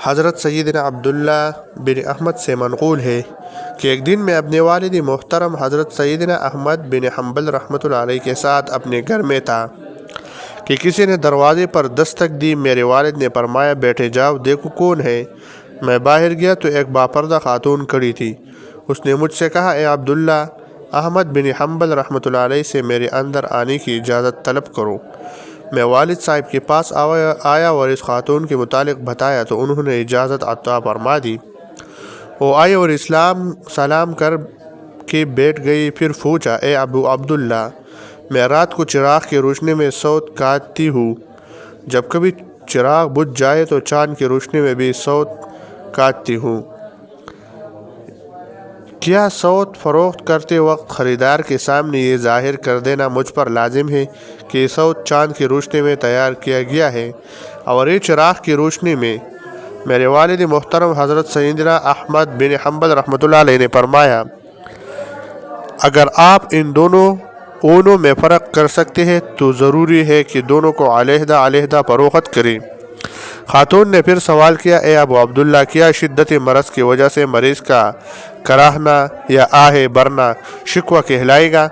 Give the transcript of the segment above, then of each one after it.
حضرت سیدنا عبداللہ بن احمد سے منقول ہے کہ ایک دن میں اپنے والد محترم حضرت سیدنا احمد بن حنبل رحمۃ اللہ علیہ کے ساتھ اپنے گھر میں تھا کہ کسی نے دروازے پر دستک دی۔ میرے والد نے فرمایا بیٹھے جاؤ، دیکھو کون ہے۔ میں باہر گیا تو ایک باپردہ خاتون کھڑی تھی۔ اس نے مجھ سے کہا، اے عبداللہ، احمد بن حنبل رحمۃ اللہ علیہ سے میرے اندر آنے کی اجازت طلب کرو۔ میں والد صاحب کے پاس آیا اور اس خاتون کے متعلق بتایا تو انہوں نے اجازت عطا فرما دی۔ وہ آئی اور سلام کر کے بیٹھ گئی، پھر پوچھا، اے ابو عبداللہ، میں رات کو چراغ کی روشنی میں صوت کاٹتی ہوں، جب کبھی چراغ بجھ جائے تو چاند کی روشنی میں بھی صوت کاٹتی ہوں۔ کیا صوت فروخت کرتے وقت خریدار کے سامنے یہ ظاہر کر دینا مجھ پر لازم ہے کہ یہ صوت چاند کی روشنی میں تیار کیا گیا ہے اور یہ چراغ کی روشنی میں؟ میرے والد محترم حضرت سیدنا احمد بن حنبل رحمۃ اللہ علیہ نے فرمایا، اگر آپ ان دونوں میں فرق کر سکتے ہیں تو ضروری ہے کہ دونوں کو علیحدہ علیحدہ فروخت کریں۔ خاتون نے پھر سوال کیا، اے ابو عبداللہ، کیا شدت مرض کی وجہ سے مریض کا کراہنا یا آہ برنا شکوہ کہلائے گا؟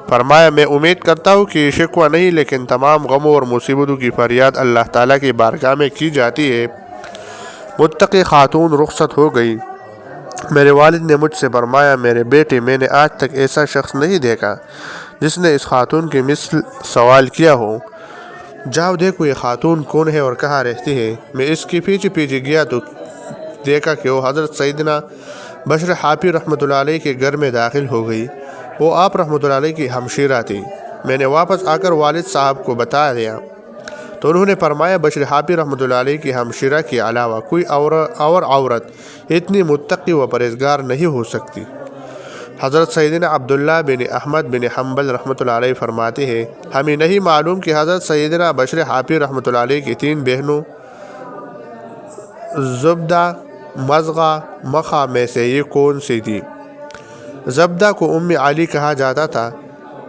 فرمایا، میں امید کرتا ہوں کہ یہ شکوہ نہیں، لیکن تمام غموں اور مصیبتوں کی فریاد اللہ تعالیٰ کی بارگاہ میں کی جاتی ہے۔ متقی خاتون رخصت ہو گئی۔ میرے والد نے مجھ سے فرمایا، میرے بیٹے، میں نے آج تک ایسا شخص نہیں دیکھا جس نے اس خاتون کی مثل سوال کیا ہو۔ جاؤ دیکھو یہ خاتون کون ہے اور کہاں رہتی ہے۔ میں اس کے پیچھے پیچھے گیا تو دیکھا کہ وہ حضرت سیدنا بشر حافی رحمۃ اللہ علیہ کے گھر میں داخل ہو گئی۔ وہ آپ رحمۃ اللہ علیہ کی ہمشیرہ تھی۔ میں نے واپس آ کر والد صاحب کو بتا دیا تو انہوں نے فرمایا، بشر حافی رحمۃ اللہ علیہ کی ہمشیرہ کے علاوہ کوئی اور عورت اتنی متقی و پرہیزگار نہیں ہو سکتی۔ حضرت سیدنا عبداللہ بن احمد بن حنبل رحمۃ اللہ علیہ فرماتے ہیں، ہمیں نہیں معلوم کہ حضرت سیدنا بشر حافی رحمۃ اللہ علیہ کی 3 بہنوں زبدہ، مضغہ، مخا میں سے یہ کون سی تھی۔ زبدہ کو ام علی کہا جاتا تھا۔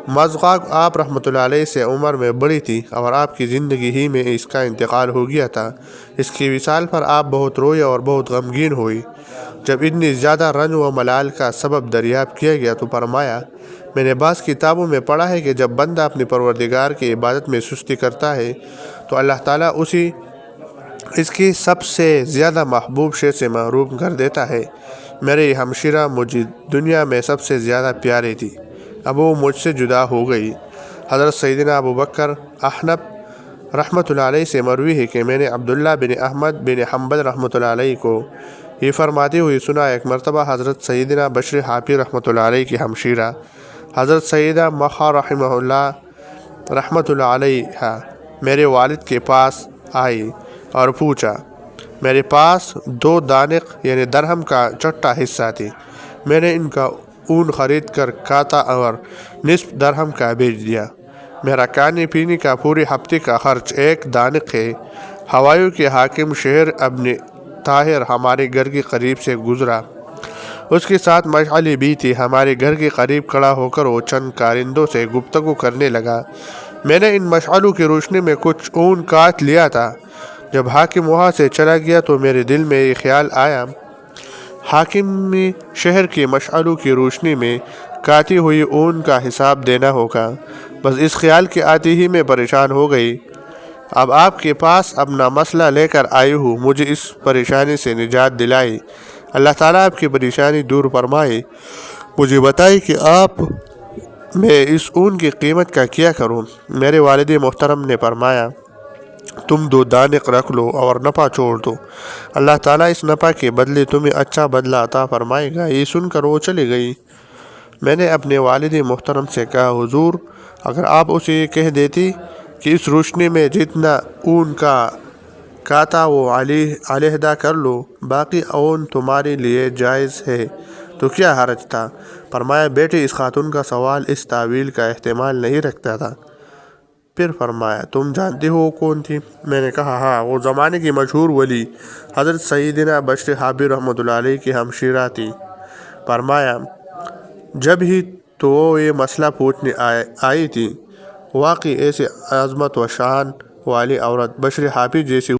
مضغہ آپ رحمۃ اللہ علیہ سے عمر میں بڑی تھی اور آپ کی زندگی ہی میں اس کا انتقال ہو گیا تھا۔ اس کی وصال پر آپ بہت روئے اور بہت غمگین ہوئی۔ جب اتنی زیادہ رنج و ملال کا سبب دریافت کیا گیا تو فرمایا، میں نے بعض کتابوں میں پڑھا ہے کہ جب بندہ اپنے پروردگار کی عبادت میں سستی کرتا ہے تو اللہ تعالیٰ اس کی سب سے زیادہ محبوب شے سے محروم کر دیتا ہے۔ میری ہمشیرہ مجھے دنیا میں سب سے زیادہ پیاری تھی، اب وہ مجھ سے جدا ہو گئی۔ حضرت سیدنا ابو بکر احنف رحمۃ اللہ علیہ سے مروی ہے کہ میں نے عبداللہ بن احمد بن حنبل رحمۃ اللہ علیہ کو یہ فرماتے ہوئے سنا، ایک مرتبہ حضرت سیدنا بشر حافی رحمۃ اللہ علیہ کی ہمشیرہ حضرت سیدہ مخا رحمۃ اللہ علیہ میرے والد کے پاس آئی اور پوچھا، میرے پاس 2 دانق یعنی درہم کا چھٹا حصہ تھی، میں نے ان کا اون خرید کر کاتا اور نصف درہم کا بیچ دیا۔ میرا کھانے پینے کا پورے ہفتے کا خرچ 1 دانق ہے۔ ہوایوں کے حاکم شہر ابن طاہر ہمارے گھر کے قریب سے گزرا، اس کے ساتھ مشعلیں بھی تھی۔ ہمارے گھر کے قریب کھڑا ہو کر وہ چند کارندوں سے گفتگو کرنے لگا۔ میں نے ان مشعلوں کی روشنی میں کچھ اون کاٹ لیا تھا۔ جب حاکم وہاں سے چلا گیا تو میرے دل میں یہ خیال آیا، حاکم شہر کی مشعلوں کی روشنی میں کاٹی ہوئی اون کا حساب دینا ہوگا۔ بس اس خیال کے آتے ہی میں پریشان ہو گئی۔ اب آپ کے پاس اپنا مسئلہ لے کر آئی ہوں، مجھے اس پریشانی سے نجات دلائی۔ اللہ تعالیٰ آپ کی پریشانی دور فرمائے۔ مجھے بتائیں کہ آپ میں اس اون کی قیمت کا کیا کروں؟ میرے والد محترم نے فرمایا، تم 2 دانق رکھ لو اور نفع چھوڑ دو، اللہ تعالیٰ اس نفع کے بدلے تمہیں اچھا بدلہ عطا فرمائے گا۔ یہ سن کر وہ چلی گئی۔ میں نے اپنے والد محترم سے کہا، حضور، اگر آپ اسے یہ کہہ دیتی کہ اس روشنی میں جتنا اون کا کاتا وہ علیحدہ کر لو، باقی اون تمہارے لیے جائز ہے، تو کیا حرج تھا؟ فرمایا، بیٹے، اس خاتون کا سوال اس تعویل کا احتمال نہیں رکھتا تھا۔ پھر فرمایا، تم جانتے ہو وہ کون تھی؟ میں نے کہا، ہاں، وہ زمانے کی مشہور ولی حضرت سیدنا بشر حافی رحمۃ اللہ علیہ کی ہمشیرہ تھی۔ فرمایا، جب ہی تو وہ یہ مسئلہ پوچھنے آئی تھی، واقعی ایسے عظمت و شان والی عورت بشر حافی جیسی